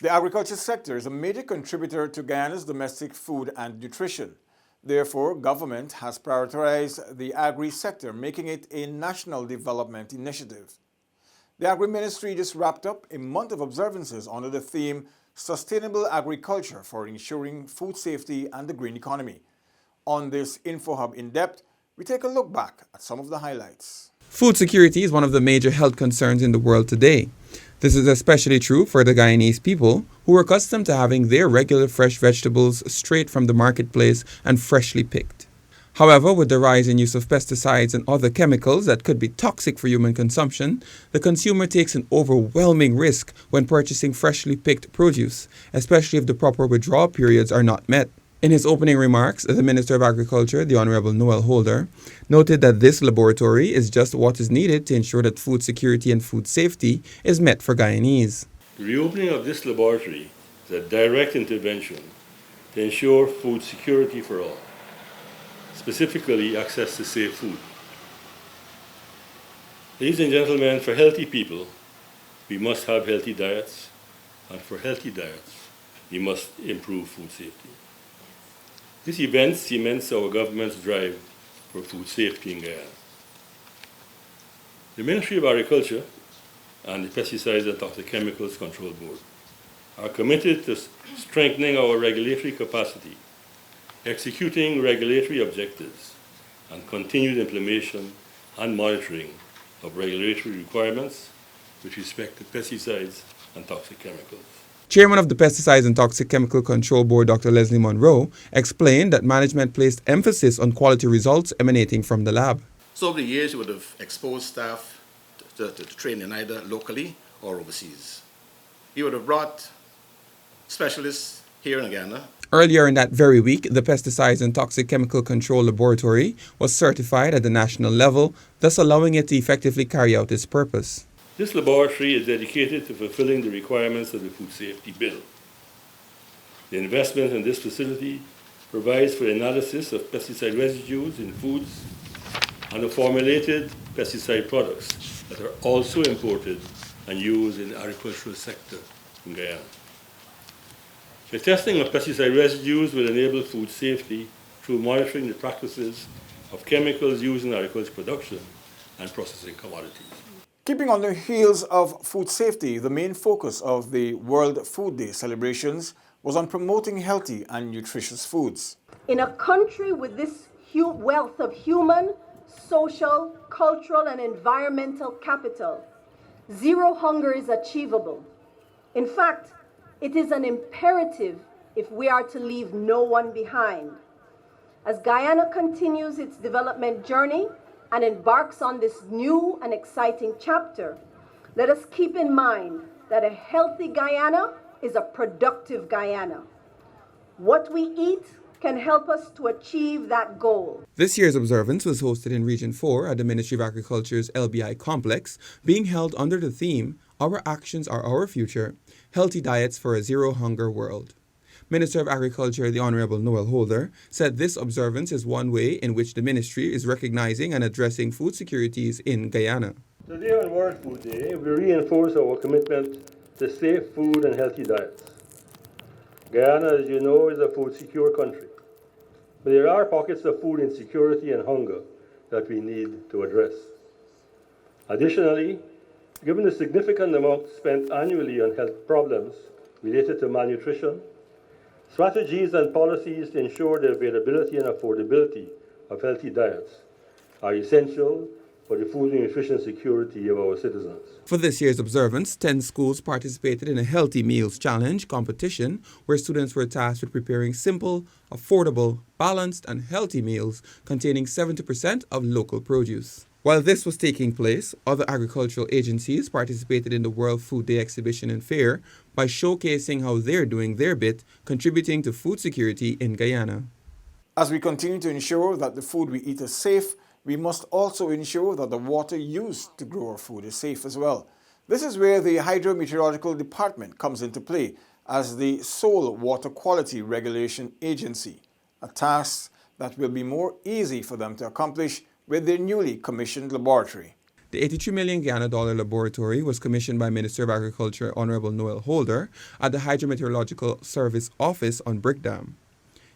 The agriculture sector is a major contributor to Guyana's domestic food and nutrition. Therefore, government has prioritized the agri-sector, making it a national development initiative. The Agri-Ministry just wrapped up a month of observances under the theme Sustainable Agriculture for Ensuring Food Safety and the Green Economy. On this InfoHub In-Depth, we take a look back at some of the highlights. Food security is one of the major health concerns in the world today. This is especially true for the Guyanese people, who are accustomed to having their regular fresh vegetables straight from the marketplace and freshly picked. However, with the rise in use of pesticides and other chemicals that could be toxic for human consumption, the consumer takes an overwhelming risk when purchasing freshly picked produce, especially if the proper withdrawal periods are not met. In his opening remarks, the Minister of Agriculture, the Honorable Noel Holder, noted that this laboratory is just what is needed to ensure that food security and food safety is met for Guyanese. The reopening of this laboratory is a direct intervention to ensure food security for all, specifically access to safe food. Ladies and gentlemen, for healthy people, we must have healthy diets, and for healthy diets, we must improve food safety. This event cements our government's drive for food safety in Guyana. The Ministry of Agriculture and the Pesticides and Toxic Chemicals Control Board are committed to strengthening our regulatory capacity, executing regulatory objectives, and continued implementation and monitoring of regulatory requirements with respect to pesticides and toxic chemicals. Chairman of the Pesticides and Toxic Chemical Control Board, Dr. Leslie Monroe, explained that management placed emphasis on quality results emanating from the lab. So over the years, we would have exposed staff to training either locally or overseas. We would have brought specialists here in Guyana. Earlier in that very week, the Pesticides and Toxic Chemical Control Laboratory was certified at the national level, thus allowing it to effectively carry out its purpose. This laboratory is dedicated to fulfilling the requirements of the Food Safety Bill. The investment in this facility provides for analysis of pesticide residues in foods and the formulated pesticide products that are also imported and used in the agricultural sector in Guyana. The testing of pesticide residues will enable food safety through monitoring the practices of chemicals used in agricultural production and processing commodities. Keeping on the heels of food safety, the main focus of the World Food Day celebrations was on promoting healthy and nutritious foods. In a country with this wealth of human, social, cultural, and environmental capital, zero hunger is achievable. In fact, it is an imperative if we are to leave no one behind. As Guyana continues its development journey and embarks on this new and exciting chapter, let us keep in mind that a healthy Guyana is a productive Guyana. What we eat can help us to achieve that goal. This year's observance was hosted in Region 4 at the Ministry of Agriculture's LBI complex, being held under the theme, Our Actions Are Our Future, Healthy Diets for a Zero Hunger World. Minister of Agriculture, the Honorable Noel Holder, said this observance is one way in which the ministry is recognizing and addressing food securities in Guyana. Today on World Food Day, we reinforce our commitment to safe food and healthy diets. Guyana, as you know, is a food-secure country, but there are pockets of food insecurity and hunger that we need to address. Additionally, given the significant amount spent annually on health problems related to malnutrition, strategies and policies to ensure the availability and affordability of healthy diets are essential for the food and nutrition security of our citizens. For this year's observance, 10 schools participated in a Healthy Meals Challenge competition where students were tasked with preparing simple, affordable, balanced, and healthy meals containing 70% of local produce. While this was taking place, other agricultural agencies participated in the World Food Day exhibition and fair by showcasing how they're doing their bit, contributing to food security in Guyana. As we continue to ensure that the food we eat is safe, we must also ensure that the water used to grow our food is safe as well. This is where the Hydrometeorological Department comes into play as the sole water quality regulation agency, a task that will be more easy for them to accomplish with their newly commissioned laboratory. The $83 million Guyana laboratory was commissioned by Minister of Agriculture Honorable Noel Holder at the Hydrometeorological Service Office on Brick Dam.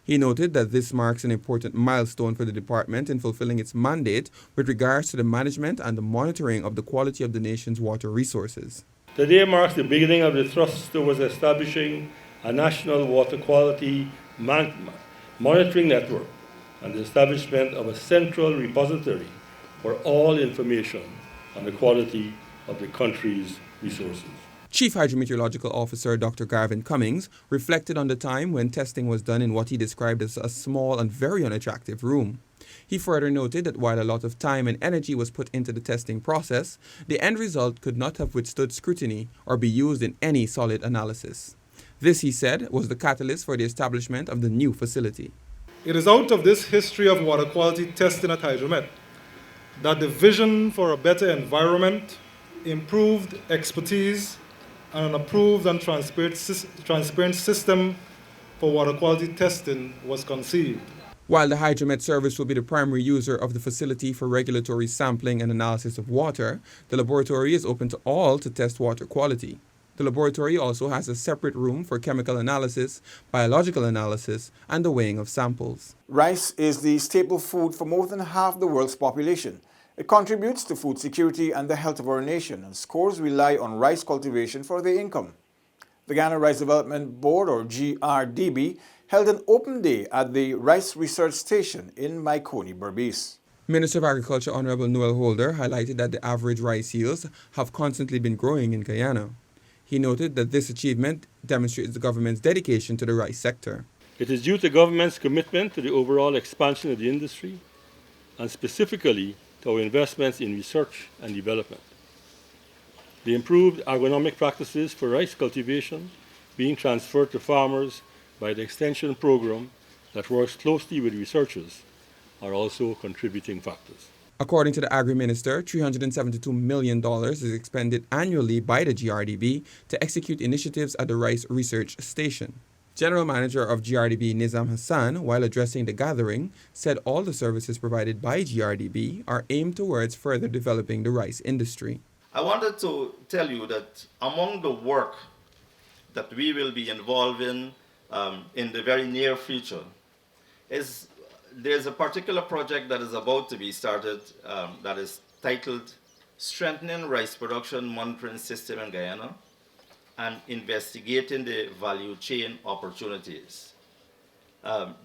He noted that this marks an important milestone for the department in fulfilling its mandate with regards to the management and the monitoring of the quality of the nation's water resources. Today marks the beginning of the thrust towards establishing a national water quality monitoring network and the establishment of a central repository for all information on the quality of the country's resources. Chief Hydrometeorological Officer Dr. Garvin Cummings reflected on the time when testing was done in what he described as a small and very unattractive room. He further noted that while a lot of time and energy was put into the testing process, the end result could not have withstood scrutiny or be used in any solid analysis. This, he said, was the catalyst for the establishment of the new facility. It is out of this history of water quality testing at Hydromet that the vision for a better environment, improved expertise, and an approved and transparent system for water quality testing was conceived. While the Hydromet service will be the primary user of the facility for regulatory sampling and analysis of water, the laboratory is open to all to test water quality. The laboratory also has a separate room for chemical analysis, biological analysis, and the weighing of samples. Rice is the staple food for more than half the world's population. It contributes to food security and the health of our nation, and scores rely on rice cultivation for their income. The Guyana Rice Development Board, or GRDB, held an open day at the Rice Research Station in Maikoni, Berbice. Minister of Agriculture Honorable Noel Holder highlighted that the average rice yields have constantly been growing in Guyana. He noted that this achievement demonstrates the government's dedication to the rice sector. It is due to government's commitment to the overall expansion of the industry and specifically to our investments in research and development. The improved agronomic practices for rice cultivation being transferred to farmers by the extension program that works closely with researchers are also contributing factors. According to the Agri-Minister, $372 million is expended annually by the GRDB to execute initiatives at the Rice Research Station. General Manager of GRDB Nizam Hassan, while addressing the gathering, said all the services provided by GRDB are aimed towards further developing the rice industry. I wanted to tell you that among the work that we will be involved in the very near future there's a particular project that is about to be started that is titled Strengthening Rice Production Monitoring System in Guyana and Investigating the Value Chain Opportunities.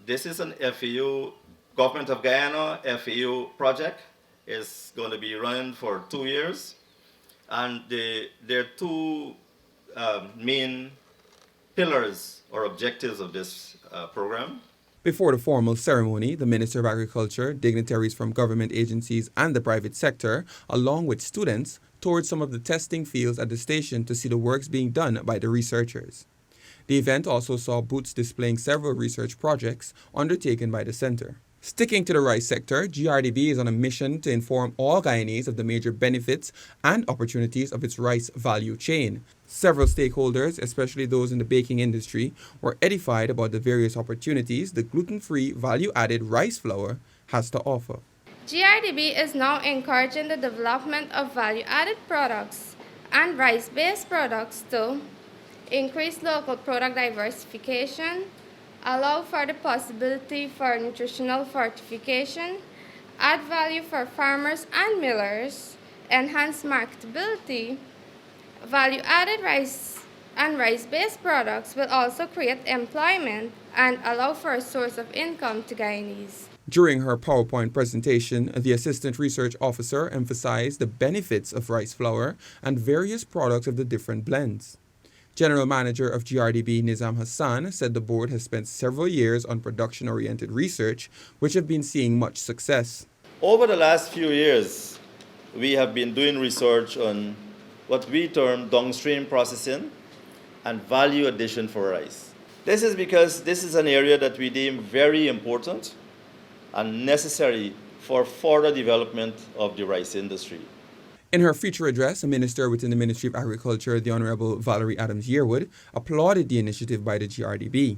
This is an FAO, Government of Guyana FAO project. It's going to be running for 2 years. And there are two main pillars or objectives of this program. Before the formal ceremony, the Minister of Agriculture, dignitaries from government agencies and the private sector, along with students, toured some of the testing fields at the station to see the works being done by the researchers. The event also saw booths displaying several research projects undertaken by the center. Sticking to the rice sector, GRDB is on a mission to inform all Guyanese of the major benefits and opportunities of its rice value chain. Several stakeholders, especially those in the baking industry, were edified about the various opportunities the gluten-free value-added rice flour has to offer. GRDB is now encouraging the development of value-added products and rice-based products to increase local product diversification, allow for the possibility for nutritional fortification, add value for farmers and millers, enhance marketability. Value-added rice and rice-based products will also create employment and allow for a source of income to Guyanese. During her PowerPoint presentation, the Assistant Research Officer emphasized the benefits of rice flour and various products of the different blends. General Manager of GRDB Nizam Hassan said the board has spent several years on production-oriented research, which have been seeing much success. Over the last few years, we have been doing research on what we term downstream processing and value addition for rice. This is because this is an area that we deem very important and necessary for further development of the rice industry. In her feature address, a minister within the Ministry of Agriculture, the Honorable Valerie Adams Yearwood, applauded the initiative by the GRDB.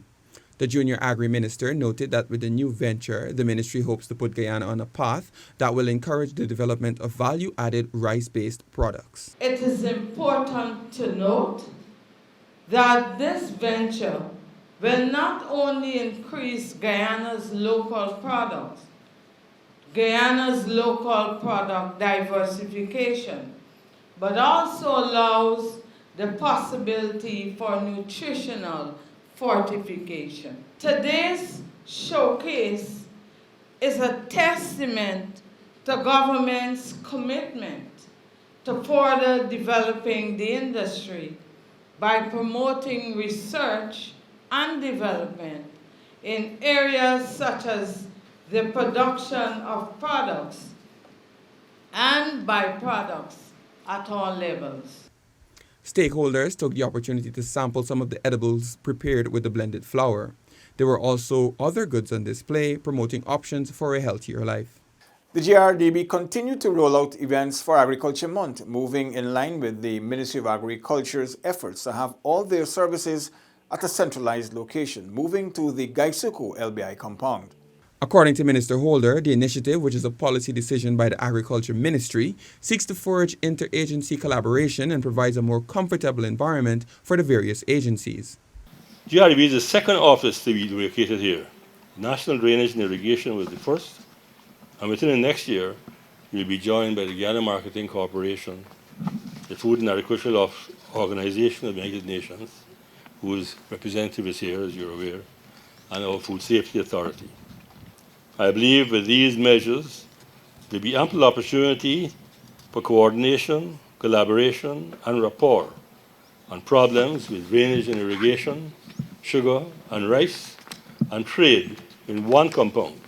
The junior agri-minister noted that with the new venture, the ministry hopes to put Guyana on a path that will encourage the development of value-added rice-based products. It is important to note that this venture will not only increase Guyana's local product diversification, but also allows the possibility for nutritional fortification. Today's showcase is a testament to government's commitment to further developing the industry by promoting research and development in areas such as the production of products and byproducts at all levels. Stakeholders took the opportunity to sample some of the edibles prepared with the blended flour. There were also other goods on display promoting options for a healthier life. The GRDB continued to roll out events for Agriculture Month, moving in line with the Ministry of Agriculture's efforts to have all their services at a centralized location, moving to the Gaisuku LBI compound. According to Minister Holder, the initiative, which is a policy decision by the Agriculture Ministry, seeks to forge interagency collaboration and provides a more comfortable environment for the various agencies. GRDB is the second office to be located here. National Drainage and Irrigation was the first, and within the next year, we'll be joined by the Guyana Marketing Corporation, the Food and Agricultural Organization of the United Nations, whose representative is here, as you're aware, and our Food Safety Authority. I believe with these measures, there'll be ample opportunity for coordination, collaboration, and rapport on problems with drainage and irrigation, sugar and rice, and trade in one compound.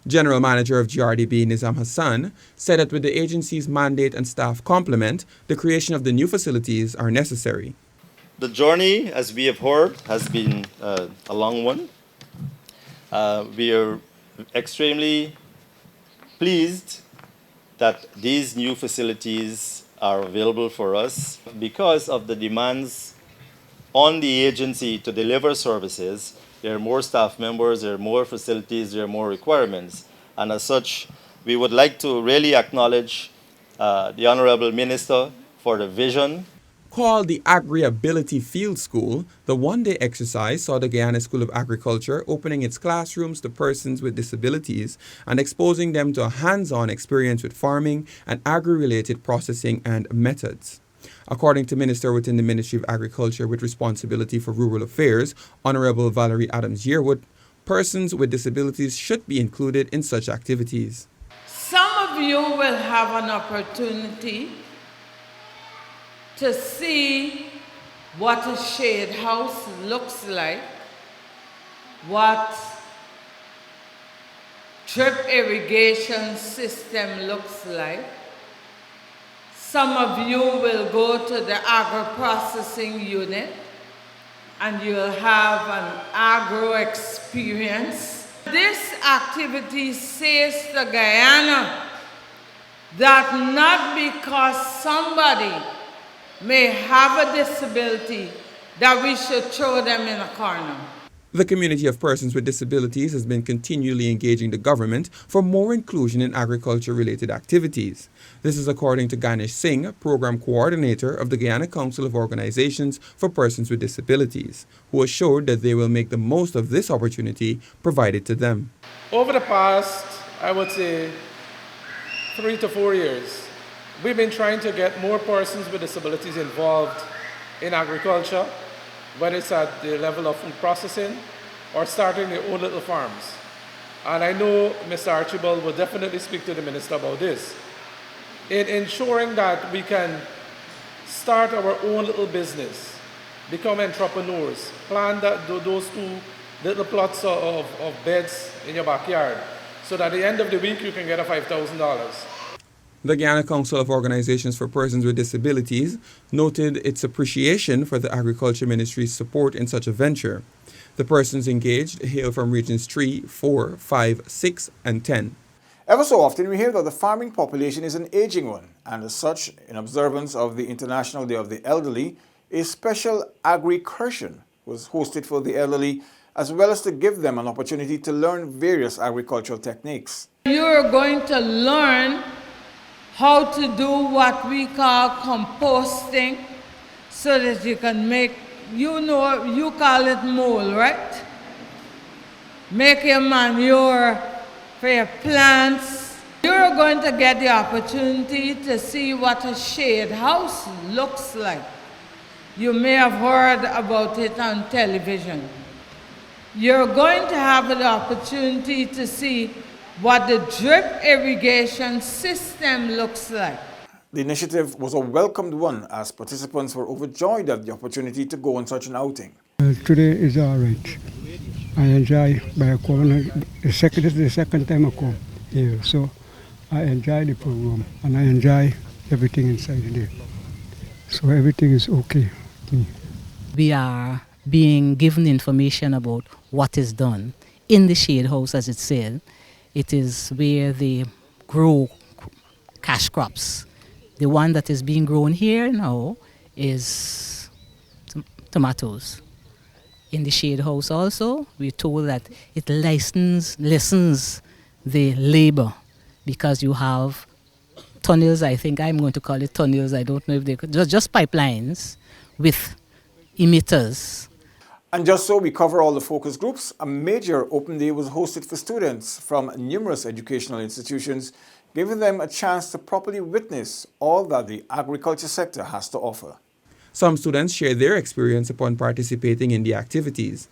General Manager of GRDB, Nizam Hassan, said that with the agency's mandate and staff complement, the creation of the new facilities are necessary. The journey, as we have heard, has been a long one. We are extremely pleased that these new facilities are available for us because of the demands on the agency to deliver services. There are more staff members, there are more facilities, there are more requirements. And as such, we would like to really acknowledge the Honorable Minister for the vision. Called the Agri-Ability Field School, the one-day exercise saw the Guyana School of Agriculture opening its classrooms to persons with disabilities and exposing them to a hands-on experience with farming and agri-related processing and methods. According to Minister within the Ministry of Agriculture with responsibility for rural affairs, Honorable Valerie Adams-Yearwood, persons with disabilities should be included in such activities. Some of you will have an opportunity to see what a shade house looks like, what drip irrigation system looks like. Some of you will go to the agro-processing unit and you'll have an agro experience. This activity says to Guyana that not because somebody may have a disability that we should throw them in a corner. The community of persons with disabilities has been continually engaging the government for more inclusion in agriculture-related activities. This is according to Ganesh Singh, Program Coordinator of the Guyana Council of Organizations for Persons with Disabilities, who assured that they will make the most of this opportunity provided to them. Over the past, I would say, 3 to 4 years, we've been trying to get more persons with disabilities involved in agriculture, whether it's at the level of food processing or starting their own little farms. And I know Mr. Archibald will definitely speak to the minister about this. In ensuring that we can start our own little business, become entrepreneurs, plant those 2 little plots of beds in your backyard, so that at the end of the week you can get a $5,000. The Guyana Council of Organizations for Persons with Disabilities noted its appreciation for the Agriculture Ministry's support in such a venture. The persons engaged hail from Regions 3, 4, 5, 6, and 10. Ever so often we hear that the farming population is an aging one, and as such, in observance of the International Day of the Elderly, a special agri-cursion was hosted for the elderly as well as to give them an opportunity to learn various agricultural techniques. You're going to learn how to do what we call composting so that you can make, you call it mold, right? Make your manure for your plants. You're going to get the opportunity to see what a shade house looks like. You may have heard about it on television. You're going to have the opportunity to see what the drip irrigation system looks like. The initiative was a welcomed one as participants were overjoyed at the opportunity to go on such an outing. Today is all right. I enjoy by coming. This is the second time I come here, so I enjoy the program and I enjoy everything inside there. So everything is okay with me. We are being given information about what is done in the shade house, as it said. It is where they grow cash crops. The one that is being grown here now is tomatoes. In the shade house also, we're told that it lessens the labor because you have tunnels, I think I'm going to call it tunnels, I don't know if they could, just pipelines with emitters. And just so we cover all the focus groups, a major open day was hosted for students from numerous educational institutions, giving them a chance to properly witness all that the agriculture sector has to offer. Some students shared their experience upon participating in the activities.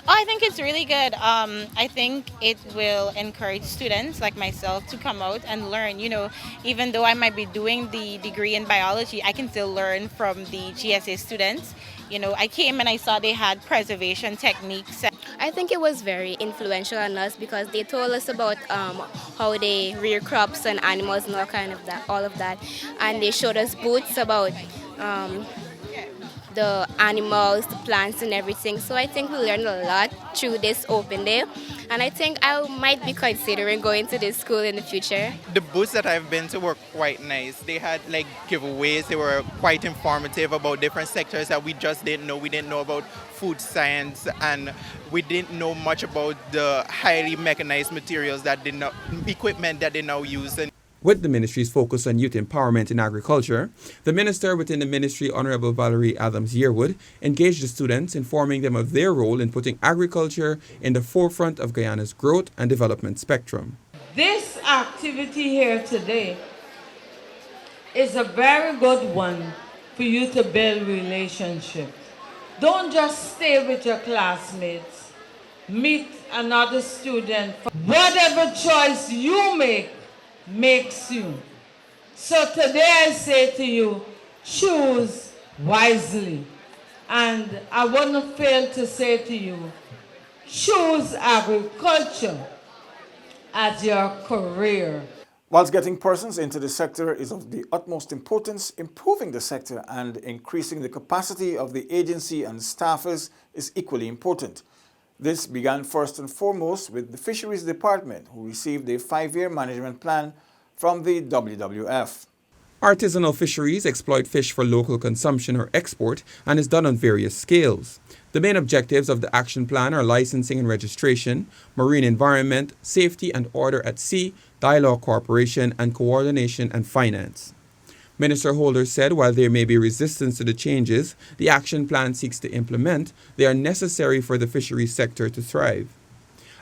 I think it's really good. I think it will encourage students like myself to come out and learn. Even though I might be doing the degree in biology, I can still learn from the GSA students. I came and I saw they had preservation techniques. I think it was very influential on us because they told us about how they rear crops and animals and all of that. And they showed us booths about the animals, the plants and everything. So I think we learned a lot through this open day. And I think I might be considering going to this school in the future. The booths that I've been to were quite nice. They had giveaways. They were quite informative about different sectors that we just didn't know. We didn't know about food science, and we didn't know much about the highly mechanized materials equipment that they now use. With the ministry's focus on youth empowerment in agriculture, the minister within the ministry, Honorable Valerie Adams Yearwood, engaged the students, informing them of their role in putting agriculture in the forefront of Guyana's growth and development spectrum. This activity here today is a very good one for you to build relationships. Don't just stay with your classmates. Meet another student. Whatever choice you make makes you. So today I say to you, choose wisely. And I wouldn't fail to say to you, choose agriculture as your career. Whilst getting persons into the sector is of the utmost importance, improving the sector and increasing the capacity of the agency and staffers is equally important. This began first and foremost with the Fisheries Department, who received a 5-year management plan from the WWF. Artisanal fisheries exploit fish for local consumption or export and is done on various scales. The main objectives of the action plan are licensing and registration, marine environment, safety and order at sea, dialogue cooperation, and coordination and finance. Minister Holder said while there may be resistance to the changes the action plan seeks to implement, they are necessary for the fisheries sector to thrive.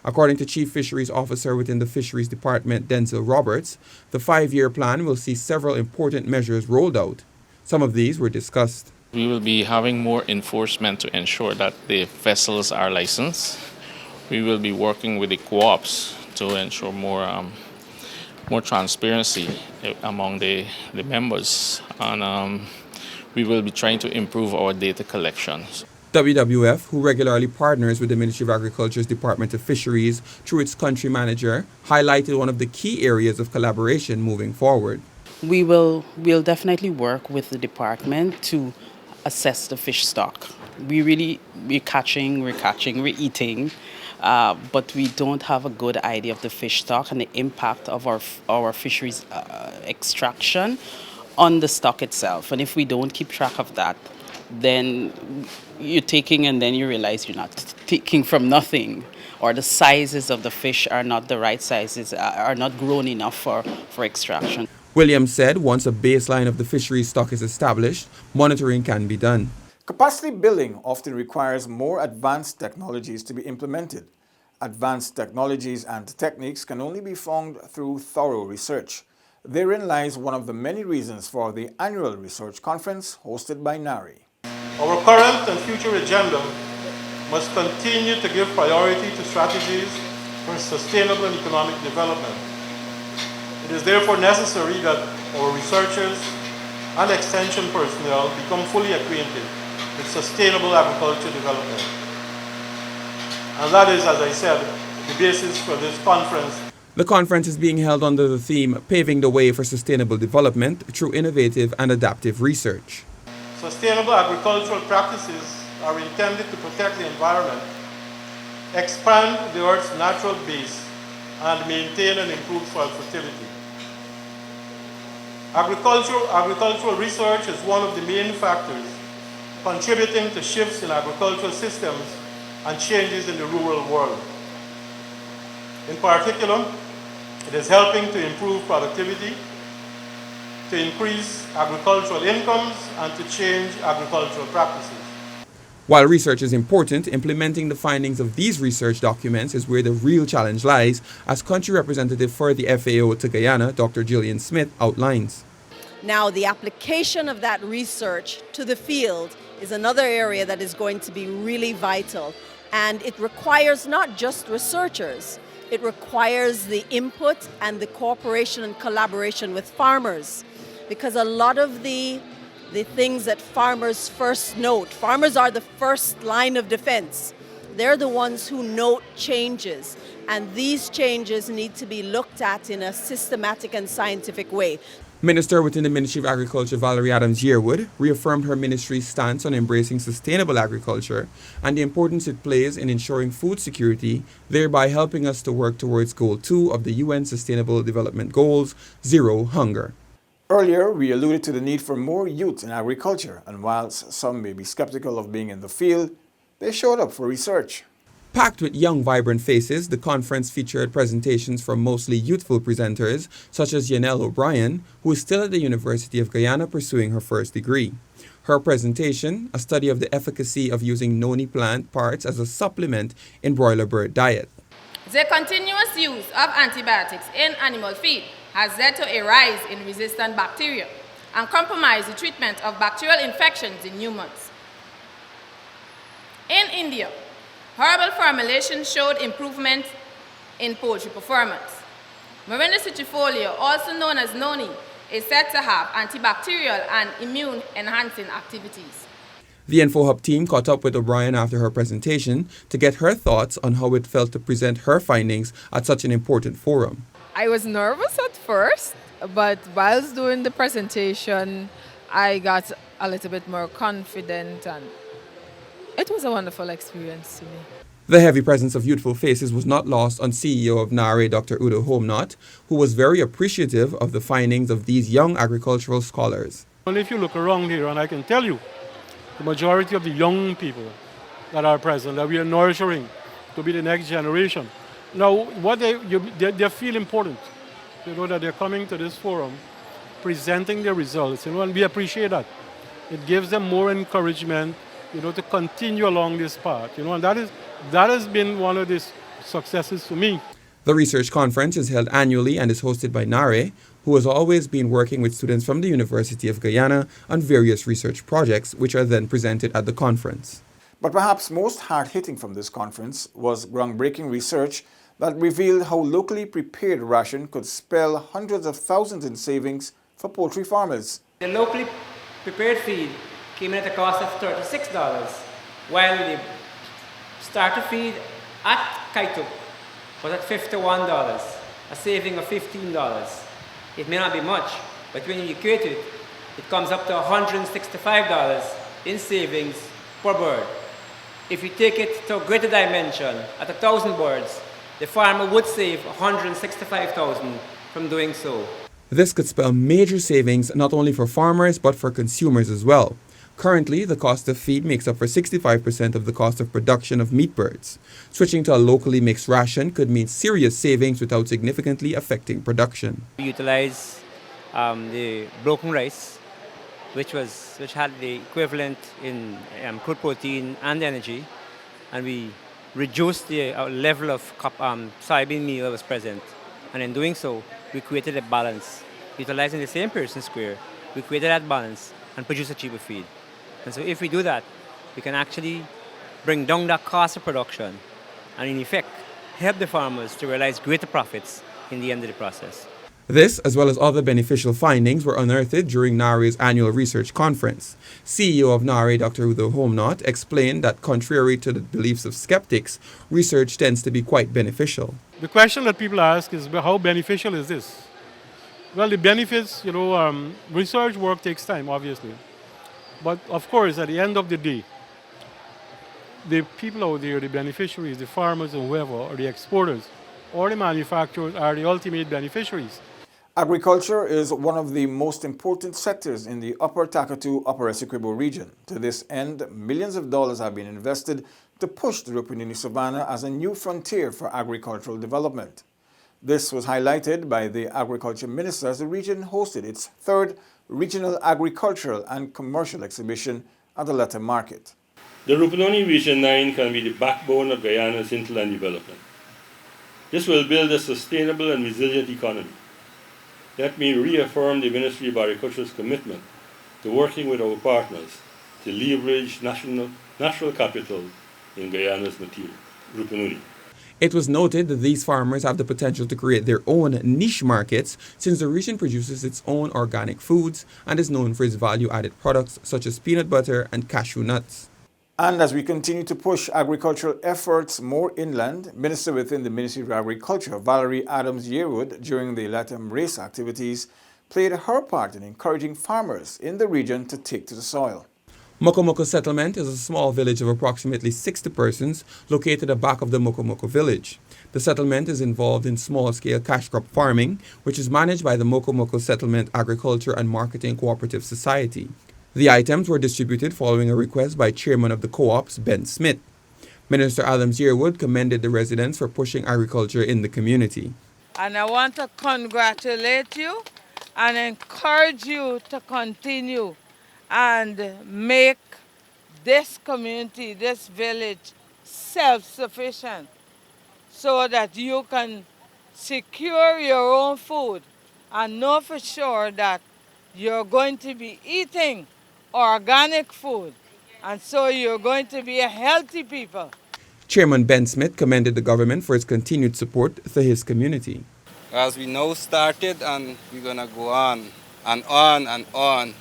According to Chief Fisheries Officer within the Fisheries Department, Denzel Roberts, the 5-year plan will see several important measures rolled out. Some of these were discussed. We will be having more enforcement to ensure that the vessels are licensed. We will be working with the co-ops to ensure more transparency among the members, and we will be trying to improve our data collections. WWF, who regularly partners with the Ministry of Agriculture's Department of Fisheries through its country manager, highlighted one of the key areas of collaboration moving forward. We'll definitely work with the department to assess the fish stock. We're catching, we're eating, but we don't have a good idea of the fish stock and the impact of our fisheries extraction on the stock itself. And if we don't keep track of that, then you're taking and then you realize you're not taking from nothing, or the sizes of the fish are not the right sizes, are not grown enough for extraction. Williams said once a baseline of the fisheries stock is established, monitoring can be done. Capacity building often requires more advanced technologies to be implemented. Advanced technologies and techniques can only be found through thorough research. Therein lies one of the many reasons for the annual research conference hosted by NARI. Our current and future agenda must continue to give priority to strategies for sustainable and economic development. It is therefore necessary that our researchers and extension personnel become fully acquainted with sustainable agriculture development. And that is, as I said, the basis for this conference. The conference is being held under the theme Paving the Way for Sustainable Development through Innovative and Adaptive Research. Sustainable agricultural practices are intended to protect the environment, expand the Earth's natural base, and maintain and improve soil fertility. Agricultural research is one of the main factors contributing to shifts in agricultural systems and changes in the rural world. In particular, it is helping to improve productivity, to increase agricultural incomes, and to change agricultural practices. While research is important, implementing the findings of these research documents is where the real challenge lies, as country representative for the FAO to Guyana, Dr. Gillian Smith, outlines. Now, the application of that research to the field is another area that is going to be really vital. And it requires not just researchers, it requires the input and the cooperation and collaboration with farmers. Because a lot of the things that farmers first note, farmers are the first line of defense. They're the ones who note changes, and these changes need to be looked at in a systematic and scientific way. Minister within the Ministry of Agriculture, Valerie Adams-Yearwood, reaffirmed her ministry's stance on embracing sustainable agriculture and the importance it plays in ensuring food security, thereby helping us to work towards Goal 2 of the UN Sustainable Development Goals, Zero Hunger. Earlier, we alluded to the need for more youth in agriculture, and whilst some may be skeptical of being in the field, they showed up for research. Packed with young, vibrant faces, the conference featured presentations from mostly youthful presenters, such as Yanelle O'Brien, who is still at the University of Guyana pursuing her first degree. Her presentation, a study of the efficacy of using noni plant parts as a supplement in broiler bird diet. The continuous use of antibiotics in animal feed has led to a rise in resistant bacteria and compromised the treatment of bacterial infections in humans. In India, herbal formulation showed improvement in poultry performance. Morinda citrifolia, also known as noni, is said to have antibacterial and immune-enhancing activities. The InfoHub team caught up with O'Brien after her presentation to get her thoughts on how it felt to present her findings at such an important forum. I was nervous at first, but whilst doing the presentation, I got a little bit more confident, and it was a wonderful experience to me. The heavy presence of youthful faces was not lost on CEO of NARE, Dr. Udo Homnot, who was very appreciative of the findings of these young agricultural scholars. Well, if you look around here, and I can tell you, the majority of the young people that are present, that we are nurturing to be the next generation. Now, what they feel important, that they're coming to this forum, presenting their results, and we appreciate that. It gives them more encouragement, to continue along this path, and that has been one of the successes for me. The research conference is held annually and is hosted by NARE, who has always been working with students from the University of Guyana on various research projects, which are then presented at the conference. But perhaps most hard-hitting from this conference was groundbreaking research that revealed how locally prepared ration could spell hundreds of thousands in savings for poultry farmers. The locally prepared feed came in at a cost of $36, while the starter feed at Kaituk was at $51, a saving of $15. It may not be much, but when you equate it, it comes up to $165 in savings per bird. If you take it to a greater dimension, at 1,000 birds, the farmer would save $165,000 from doing so. This could spell major savings not only for farmers but for consumers as well. Currently, the cost of feed makes up for 65% of the cost of production of meat birds. Switching to a locally mixed ration could mean serious savings without significantly affecting production. We utilize the broken rice, which had the equivalent in crude protein and energy, and we reduced the level of soybean meal that was present. And in doing so, we created a balance. Utilizing the same person square, we created that balance and produced a cheaper feed. And so if we do that, we can actually bring down that cost of production and in effect help the farmers to realize greater profits in the end of the process. This, as well as other beneficial findings, were unearthed during NARE's annual research conference. CEO of NARE, Dr. Udo Homnot, explained that contrary to the beliefs of skeptics, research tends to be quite beneficial. The question that people ask is, how beneficial is this? Well, the benefits, research work takes time, obviously. But of course, at the end of the day, the people out there, the beneficiaries, the farmers and whoever, or the exporters, or the manufacturers are the ultimate beneficiaries. Agriculture is one of the most important sectors in the Upper Takatu, Upper Essequibo region. To this end, millions of dollars have been invested to push the Rupununi Savannah as a new frontier for agricultural development. This was highlighted by the Agriculture Minister as the region hosted its third Regional Agricultural and Commercial Exhibition at the Letta Market. The Rupununi Region 9 can be the backbone of Guyana's hinterland development. This will build a sustainable and resilient economy. Let me reaffirm the Ministry of Agriculture's commitment to working with our partners to leverage natural capital in Guyana's material, Rupununi. It was noted that these farmers have the potential to create their own niche markets since the region produces its own organic foods and is known for its value-added products such as peanut butter and cashew nuts. And as we continue to push agricultural efforts more inland, Minister within the Ministry of Agriculture, Valerie Adams-Yearwood, during the Latam race activities, played her part in encouraging farmers in the region to take to the soil. Mokomoko Settlement is a small village of approximately 60 persons located at the back of the Mokomoko village. The settlement is involved in small-scale cash crop farming, which is managed by the Mokomoko Settlement Agriculture and Marketing Cooperative Society. The items were distributed following a request by Chairman of the Co-ops, Ben Smith. Minister Adams-Yearwood commended the residents for pushing agriculture in the community. And I want to congratulate you and encourage you to continue and make this community, this village, self-sufficient so that you can secure your own food and know for sure that you're going to be eating organic food, and so you're going to be a healthy people. Chairman Ben Smith commended the government for its continued support to his community. As we now started, and we're going to go on and on and on.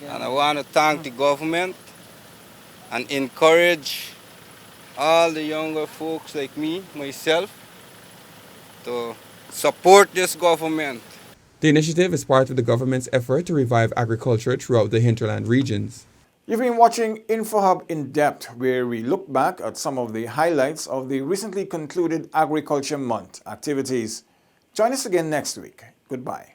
And I want to thank the government and encourage all the younger folks like me, myself, to support this government. The initiative is part of the government's effort to revive agriculture throughout the hinterland regions. You've been watching InfoHub in depth, where we look back at some of the highlights of the recently concluded Agriculture Month activities. Join us again next week. Goodbye.